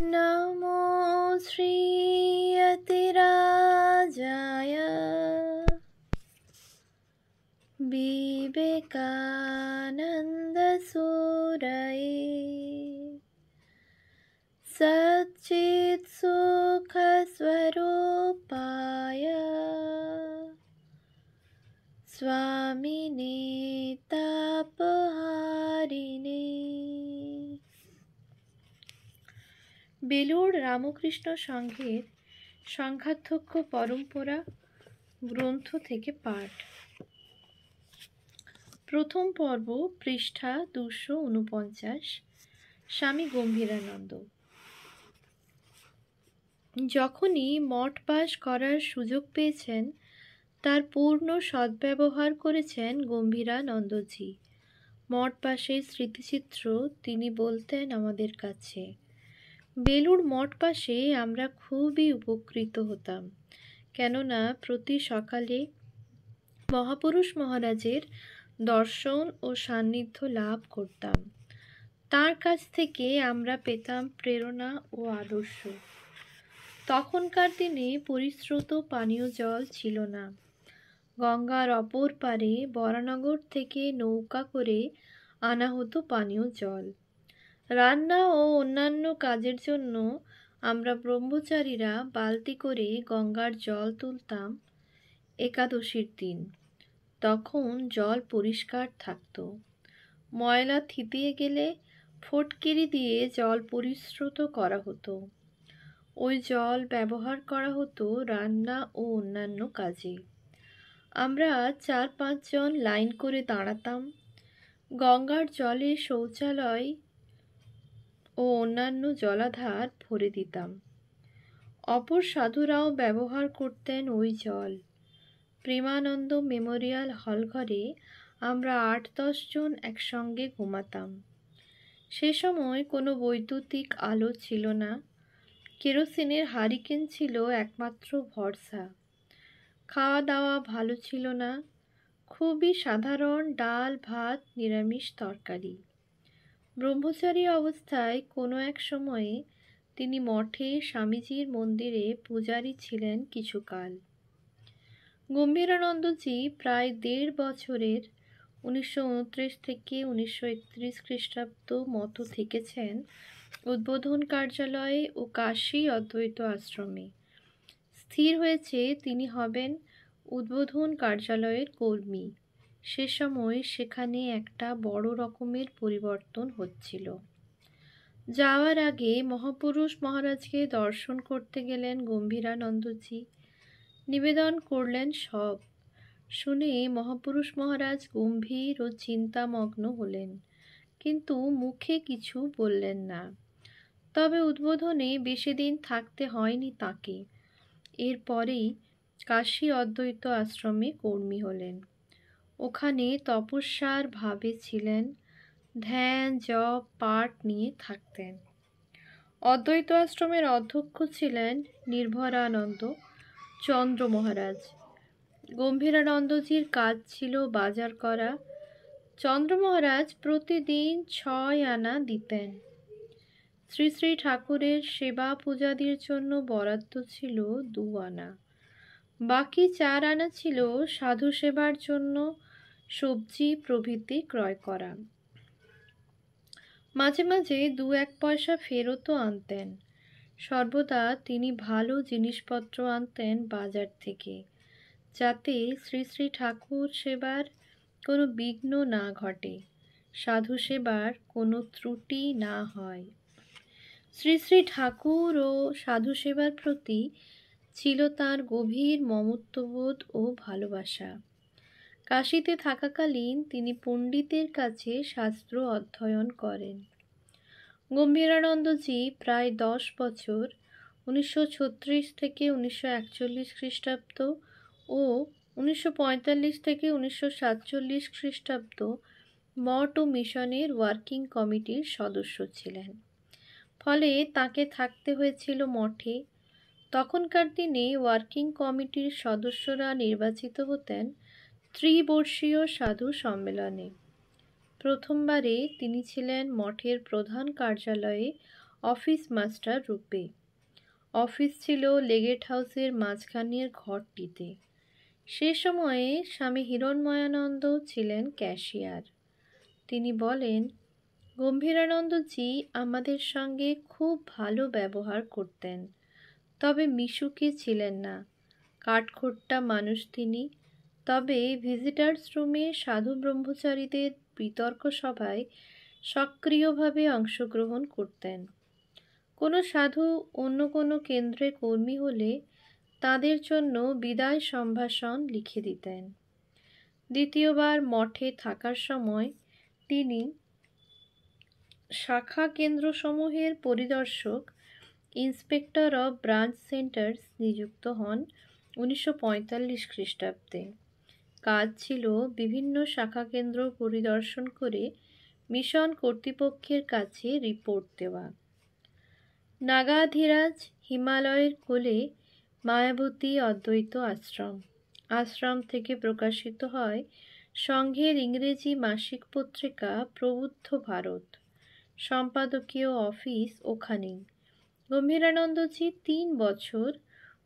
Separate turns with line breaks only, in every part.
नमो श्रीयतिराजाय विवेकानन्दसूरये सच्चित्सुखस्वरूपाय स्वामिने तापहारिणे। বেলুড় রামকৃষ্ণ সংঘের সংঘাধ্যক্ষ পরম্পরা গ্রন্থ থেকে পাঠ। প্রথম পর্ব, পৃষ্ঠা 249। স্বামী গম্ভীরানন্দ। যখনই মঠ বাস করার সুযোগ পেয়েছেন, তার পূর্ণ সদ্ব্যবহার করেছেন গম্ভীরানন্দজি। মঠ বাসের স্মৃতিচিত্র তিনি বলতেন আমাদের কাছে। বেলুড় মঠ পাশে আমরা খুবই উপকৃত হতাম, কেননা প্রতি সকালে মহাপুরুষ মহারাজের দর্শন ও সান্নিধ্য লাভ করতাম। তার কাছ থেকে আমরা পেতাম প্রেরণা ও আদর্শ। তখনকার দিনে পরিশ্রুত পানীয় জল ছিল না। গঙ্গার অপর পারে বরানগর থেকে নৌকা করে আনা হতো পানীয় জল। রান্না ও অন্যান্য কাজের জন্য আমরা ব্রহ্মচারীরা বালতি করে গঙ্গার জল তুলতাম একাদশীর দিন। তখন জল পরিষ্কার থাকত। ময়লা থিতিয়ে গেলে ফটকিরি দিয়ে জল পরিশ্রুত করা হতো। ওই জল ব্যবহার করা হতো রান্না ও অন্যান্য কাজে। আমরা 4-5 জন লাইন করে দাঁড়াতাম। গঙ্গার জলে শৌচালয় ও অন্যান্য জলাধার ভরে দিতাম। অপর সাধুরাও ব্যবহার করতেন ওই জল। প্রেমানন্দ মেমোরিয়াল হলঘরে আমরা 8-10 জন একসঙ্গে ঘুমাতাম। সে সময় কোনো বৈদ্যুতিক আলো ছিল না। কেরোসিনের হারিকেন ছিল একমাত্র ভরসা। খাওয়া দাওয়া ভালো ছিল না, খুবই সাধারণ ডাল ভাত, নিরামিষ তরকারি। ব্রহ্মচারী অবস্থায় কোনো এক সময়ে তিনি মঠে স্বামীজির মন্দিরে পূজারী ছিলেন কিছুকাল। গম্ভীরানন্দজি প্রায় 1.5 বছরের 1929 থেকে 1931 খ্রিস্টাব্দ মতো থেকেছেন উদ্বোধন কার্যালয়ে ও কাশী অদ্বৈত আশ্রমে। স্থির হয়েছে তিনি হবেন উদ্বোধন কার্যালয়ের কর্মী। সে সময় সেখানে একটা বড় রকমের পরিবর্তন হচ্ছিল। যাওয়ার আগে মহাপুরুষ মহারাজকে দর্শন করতে গেলেন গম্ভীরানন্দজি। নিবেদন করলেন সব। শুনে মহাপুরুষ মহারাজ গম্ভীর ও চিন্তামগ্ন হলেন, কিন্তু মুখে কিছু বললেন না। তবে উদ্বোধনে বেশি দিন থাকতে হয়নি তাকে। এরপরেই কাশী অদ্বৈত আশ্রমে কর্মী হলেন। ওখানে তপস্যার ভাবে ছিলেন, ধ্যান জপ পাঠ নিয়ে থাকতেন। অদ্বৈত আশ্রমের অধ্যক্ষ ছিলেন নির্ভরানন্দ চন্দ্র মহারাজ। গম্ভীরানন্দজির কাজ ছিল বাজার করা। চন্দ্র মহারাজ প্রতিদিন 6 আনা দিতেন। শ্রী শ্রী ঠাকুরের সেবা পূজাদির জন্য বরাদ্দ ছিল 2 আনা। বাকি 4 আনা ছিল সাধু সেবার জন্য সবজি প্রভৃতি ক্রয় করা। মাঝে মাঝে 2-1 পয়সা ফেরতও আনতেন। সর্বদা তিনি ভালো জিনিসপত্র আনতেন বাজার থেকে, যাতে শ্রী শ্রী ঠাকুর সেবার কোনো বিঘ্ন না ঘটে, সাধু সেবার কোনো ত্রুটি না হয়। শ্রী শ্রী ঠাকুর ও সাধু সেবার প্রতি ছিল তাঁর গভীর মমত্ববোধ ও ভালোবাসা। কাশীতে থাকাকালীন তিনি পণ্ডিতের কাছে শাস্ত্র অধ্যয়ন করেন। গম্ভীরানন্দজি প্রায় 10 বছর 1936 থেকে 1941 খ্রিস্টাব্দ ও 1945 থেকে 1947 খ্রিস্টাব্দ মঠ ও মিশনের ওয়ার্কিং কমিটির সদস্য ছিলেন। ফলে তাকে থাকতে হয়েছিল মঠে। তখনকার দিনে ওয়ার্কিং কমিটির সদস্যরা নির্বাচিত হতেন ত্রিবর্ষীয় সাধু সম্মেলনে। প্রথমবারে তিনি ছিলেন মঠের প্রধান কার্যালয়ে অফিস মাস্টার রূপে। অফিস ছিল লেগেট হাউসের মাঝখানের ঘরটিতে। সে সময়ে স্বামী হিরণময়ানন্দ ছিলেন ক্যাশিয়ার। তিনি বলেন, গম্ভীরানন্দজি আমাদের সঙ্গে খুব ভালো ব্যবহার করতেন, তবে মিশুকে ছিলেন না। কাঠখোট্টা মানুষ তিনি। তবে ভিজিটার্স রুমে সাধু ব্রহ্মচারীদের বিতর্ক সভায় সক্রিয়ভাবে অংশগ্রহণ করতেন। কোনো সাধু অন্য কোনো কেন্দ্রে কর্মী হলে তাদের জন্য বিদায় সম্ভাষণ লিখে দিতেন। দ্বিতীয়বার মঠে থাকার সময় তিনি শাখা কেন্দ্রসমূহের পরিদর্শক, ইন্সপেক্টর অব ব্রাঞ্চ সেন্টার্স নিযুক্ত হন 1945 খ্রিস্টাব্দে। কাজ ছিল বিভিন্ন শাখা কেন্দ্র পরিদর্শন করে মিশন কর্তৃপক্ষের কাছে রিপোর্ট দেওয়া। নাগাধিরাজ হিমালয়ের কোলে মায়াবতী অদ্বৈত আশ্রম। আশ্রম থেকে প্রকাশিত হয় সংঘের ইংরেজি মাসিক পত্রিকা প্রবুদ্ধ ভারত। সম্পাদকীয় অফিস ওখানেই। গম্ভীরানন্দজি 3 বছর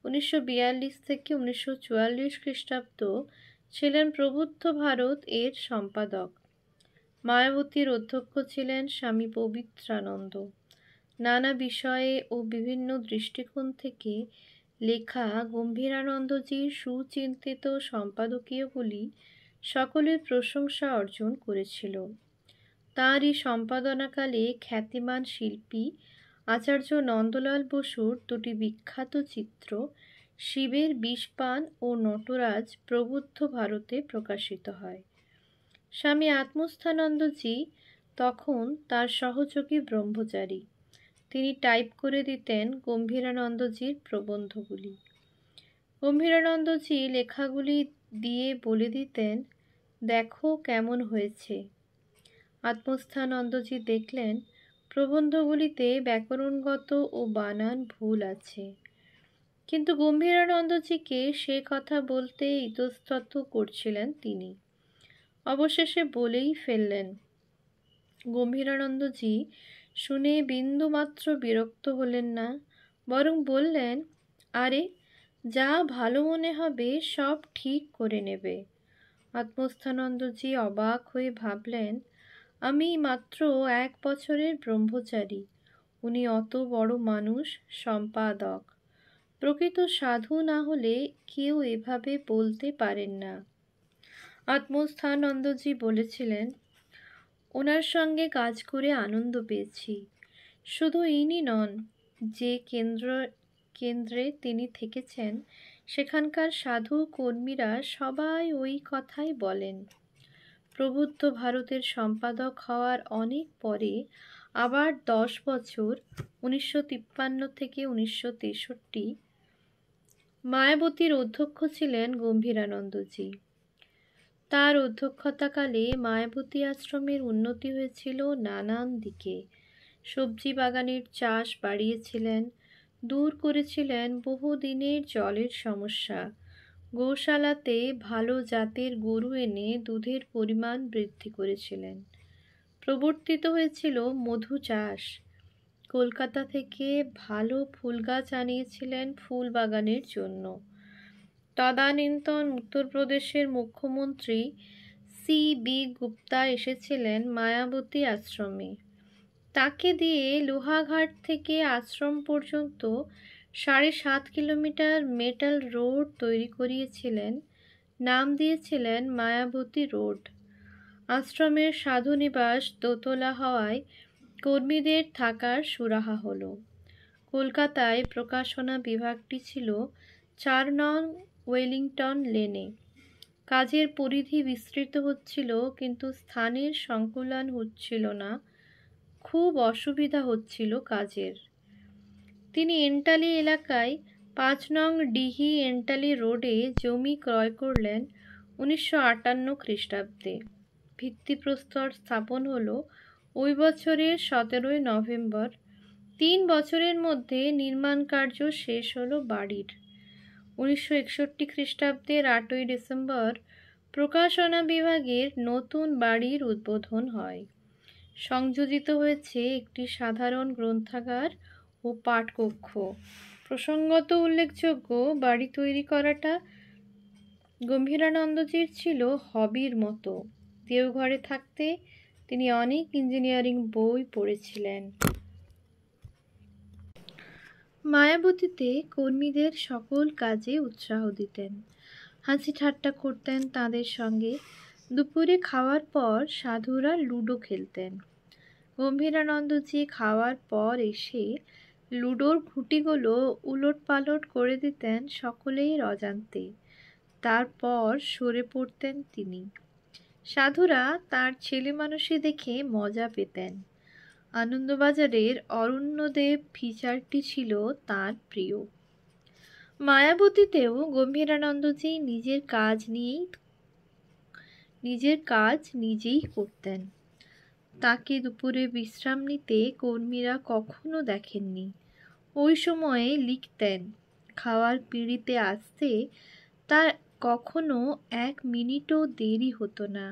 1942 থেকে 1944 খ্রিস্টাব্দ ছিলেন প্রবুদ্ধ ভারত এর সম্পাদক। মায়াবতীর অধ্যক্ষ ছিলেন স্বামী পবিত্রানন্দ। নানা বিষয়ে ও বিভিন্ন দৃষ্টিকোণ থেকে লেখা গম্ভীরানন্দজির সুচিন্তিত সম্পাদকীয়গুলি সকলের প্রশংসা অর্জন করেছিল। তাঁরই সম্পাদনাকালে খ্যাতিমান শিল্পী আচার্য নন্দলাল বসুর দুটি বিখ্যাত চিত্র শিবের বিষপান ও নটরাজ প্রবুদ্ধ ভারতে প্রকাশিত হয়। স্বামী আত্মস্থানন্দজি তখন তার সহযোগী ব্রহ্মচারী। তিনি টাইপ করে দিতেন গম্ভীরানন্দজির প্রবন্ধগুলি। গম্ভীরানন্দজি লেখাগুলি দিয়ে বলে দিতেন, দেখো কেমন হয়েছে। আত্মস্থানন্দজি দেখলেন প্রবন্ধগুলিতে ব্যাকরণগত ও বানান ভুল আছে, কিন্তু গম্ভীরানন্দজিকে সে কথা বলতে ইতস্তত করছিলেন তিনি। অবশেষে বলেই ফেললেন। গম্ভীরানন্দজি শুনে বিন্দুমাত্র বিরক্ত হলেন না, বরং বললেন, আরে যা ভালো মনে হবে সব ঠিক করে নেবে। আত্মস্থানন্দজি অবাক হয়ে ভাবলেন, আমি মাত্র 1 বছরের ব্রহ্মচারী, উনি অত বড় মানুষ, সম্পাদক। প্রকৃত সাধু না হলে কেউ এভাবে বলতে পারেন না। আত্মস্থানন্দজি বলেছিলেন, ওনার সঙ্গে কাজ করে আনন্দ পেয়েছি। শুধু ইনি নন, যে কেন্দ্রে তিনি থেকেছেন সেখানকার সাধু কর্মীরা সবাই ওই কথাই বলেন। প্রবুদ্ধ ভারতের সম্পাদক হওয়ার অনেক পরে আবার 10 বছর 1953 থেকে 1963 মায়াবতীর অধ্যক্ষ ছিলেন গম্ভীরানন্দজি। তার অধ্যক্ষতাকালে মায়াবতী আশ্রমের উন্নতি হয়েছিল নানান দিকে। সবজি বাগানের চাষ বাড়িয়েছিলেন, দূর করেছিলেন বহুদিনের জলের সমস্যা, গোশালাতে ভালো জাতের গরু এনে দুধের পরিমাণ বৃদ্ধি করেছিলেন। প্রবর্তিত হয়েছিল মধু চাষ। কলকাতা থেকে ভালো ফুল গাছ আনিয়েছিলেন ফুল বাগানের জন্য। তদানীন্তন উত্তরপ্রদেশের মুখ্যমন্ত্রী C.B. গুপ্তা এসেছিলেন মায়াবতী আশ্রমে। তাকে দিয়ে লোহাঘাট থেকে আশ্রম পর্যন্ত 7.5 কিলোমিটার মেটাল রোড তৈরি করিয়েছিলেন। নাম দিয়েছিলেন মায়াবতী রোড। আশ্রমের সাধুনিবাস দোতলা হওয়ায় কর্মীদের থাকার সুরাহা হলো। কলকাতায় প্রকাশনা বিভাগটি ছিল 4 নং ওয়েলিংটন লেনে। কাজের পরিধি বিস্তৃত হচ্ছিল, কিন্তু স্থানের সংকুলান হচ্ছিল না। খুব অসুবিধা হচ্ছিল কাজের। তিনি এন্টালি এলাকায় 5 নং ডিহি এন্টালি রোডে জমি ক্রয় করলেন 1958 খ্রিস্টাব্দে। ভিত্তিপ্রস্তর স্থাপন হলো ওই বছরের 17 নভেম্বর। 3 বছরের মধ্যে নির্মাণ কার্য শেষ হলো বাড়ির। 1961 খ্রিস্টাব্দের 8 ডিসেম্বর প্রকাশনা বিভাগের নতুন বাড়ির উদ্বোধন হয়। সংযোজিত হয়েছে একটি সাধারণ গ্রন্থাগার ও পাঠকক্ষ। প্রসঙ্গত উল্লেখযোগ্য, বাড়ি তৈরি করাটা গম্ভীরানন্দজির ছিল হবির মতো। দেওঘরে থাকতে তিনি অনেক ইঞ্জিনিয়ারিং বই পড়েছিলেন। মায়াবতীতে কর্মীদের সকল কাজে উৎসাহ দিতেন, হাসি ঠাট্টা করতেন তাদের সঙ্গে। দুপুরে খাওয়ার পর সাধুরা লুডো খেলতেন। গম্ভীরানন্দজি খাওয়ার পর এসে লুডোর ঘুঁটিগুলো উলট পালট করে দিতেন সকলেই অজান্তে। তারপর সরে পড়তেন তিনি। সাধুরা তার ছেলে মানুষই দেখে মজা পেতেন। আনন্দবাজারের অরণ্যদেব ফিচারটি ছিল তার প্রিয়। মায়াবতীতেও গম্ভীরানন্দজি নিজের কাজ নিজেই করতেন। তাকে দুপুরে বিশ্রাম নিতে কর্মীরা কখনো দেখেননি। ওই সময়ে লিখতেন, খাওয়ার পিঁড়িতে আসতে তার কখনো 1 মিনিটও দেরি হতো না।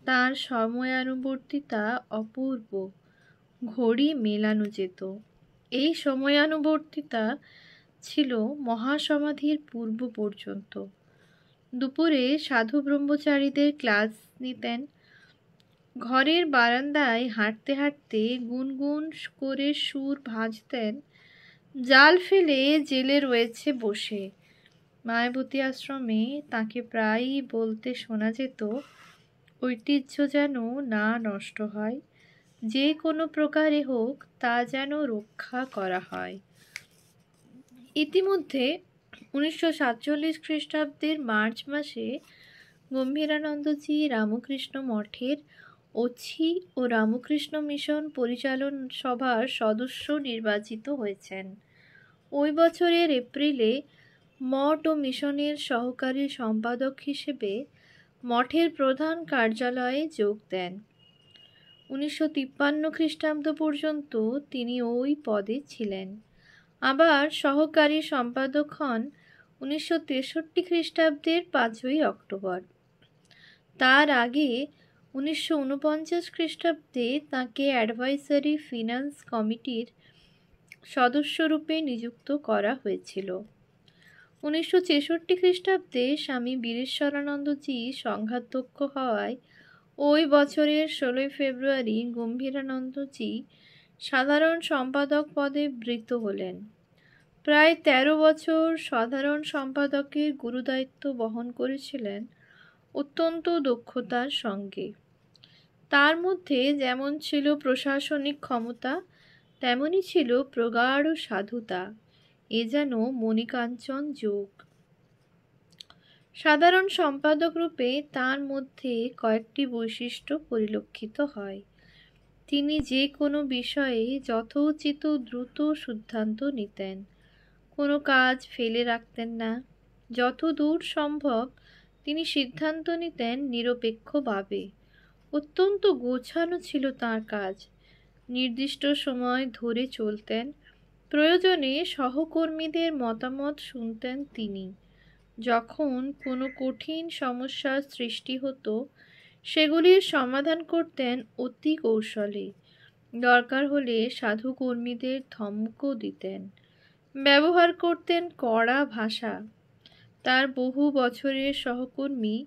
তার সময়ানুবর্তিতা অপূর্ব, ঘড়ি মেলানো যেত। এই সময়ানুবর্তিতা ছিল মহাসমাধির পূর্ব পর্যন্ত। দুপুরে সাধু ব্রহ্মচারীদের ক্লাস নিতেন। ঘরের বারান্দায় হাঁটতে হাঁটতে গুনগুন করে সুর ভাজতেন, জাল ফেলে জেলে রয়েছে বসে। মায়াবতী আশ্রমে তাকে প্রায়ই বলতে শোনা যেত, ঐতিহ্য যেন না নষ্ট হয়, যে কোনো প্রকারে হোক তা যেন রক্ষা করা হয়। ইতিমধ্যে 1947 খ্রিস্টাব্দের মার্চ মাসে গম্ভীরানন্দজি রামকৃষ্ণ মঠের অছি ও রামকৃষ্ণ মিশন পরিচালন সভার সদস্য নির্বাচিত হয়েছেন। ওই বছরের এপ্রিলে মঠ ও মিশনের সহকারী সম্পাদক হিসেবে মঠের প্রধান কার্যালয়ে যোগ দেন। 1953 খ্রিস্টাব্দ পর্যন্ত তিনি ওই পদে ছিলেন। আবার সহকারী সম্পাদক হন 1963 খ্রিস্টাব্দের 5ই অক্টোবর। তার আগে 1949 খ্রিস্টাব্দে তাঁকে অ্যাডভাইসারি ফিনান্স কমিটির সদস্যরূপে নিযুক্ত করা হয়েছিল। 1966 খ্রিস্টাব্দে স্বামী বীরেশ্বরানন্দজি সংঘাতক্ষ হওয়ায় ওই বছরের 16 ফেব্রুয়ারি গম্ভীরানন্দজি সাধারণ সম্পাদক পদে বৃত হলেন। প্রায় 13 বছর সাধারণ সম্পাদকের গুরুদায়িত্ব বহন করেছিলেন অত্যন্ত দক্ষতার সঙ্গে। তার মধ্যে যেমন ছিল প্রশাসনিক ক্ষমতা, তেমনি ছিল প্রগাঢ় সাধুতা। এ যেন মণিকাঞ্চন যোগ। সাধারণ সম্পাদক রূপে তার মধ্যে কয়েকটি বৈশিষ্ট্য পরিলক্ষিত হয়। তিনি যে কোনো বিষয়ে যথোচিত দ্রুত সিদ্ধান্ত নিতেন, কোনো কাজ ফেলে রাখতেন না। যতদূর সম্ভব তিনি সিদ্ধান্ত নিতেন নিরপেক্ষভাবে। অত্যন্ত গোছানো ছিল তার কাজ। নির্দিষ্ট সময় ধরে চলতেন। প্রয়োজনে সহকর্মীদের মতামত শুনতেন তিনি। যখন কোনো কঠিন সমস্যার সৃষ্টি হতো, সেগুলির সমাধান করতেন অতি কৌশলে। দরকার হলে সাধু কর্মীদের ধমকও দিতেন। ব্যবহার করতেন কড়া ভাষা। তার বহু বছরের সহকর্মী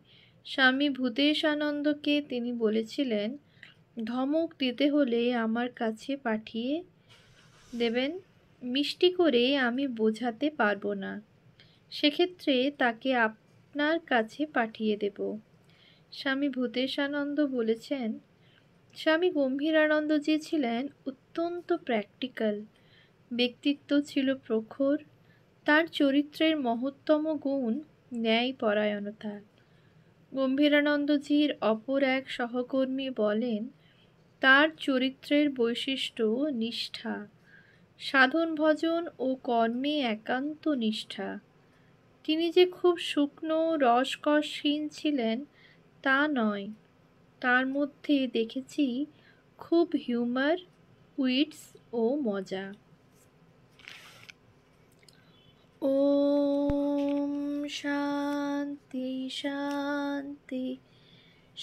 স্বামী ভূতেশানন্দকে তিনি বলেছিলেন, ধমক দিতে হলে আমার কাছে পাঠিয়ে দেবেন, মিষ্টি করে আমি বোঝাতে পারবো না, সেক্ষেত্রে তাকে আপনার কাছে পাঠিয়ে দেব। স্বামী ভূতেশানন্দ বলেছেন, স্বামী গম্ভীরানন্দজি ছিলেন অত্যন্ত প্র্যাকটিক্যাল। ব্যক্তিত্ব ছিল প্রখর। তার চরিত্রের মহত্তম গুণ ন্যায়পরায়ণতা। গম্ভীরানন্দজির অপর এক সহকর্মী বলেন, তার চরিত্রের বৈশিষ্ট্য নিষ্ঠা, সাধন ভজন ও কর্মে একান্ত নিষ্ঠা। তিনি যে খুব শুকনো রসকসহীন ছিলেন তা নয়, তার মধ্যে দেখেছি খুব হিউমার, উইটস ও মজা। ওম শান্তি শান্তি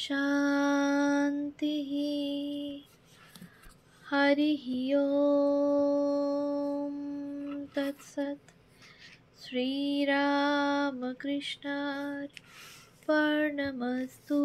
শান্তি। हरिः ओम तत्सत्। श्रीरामकृष्णार्पणमस्तु।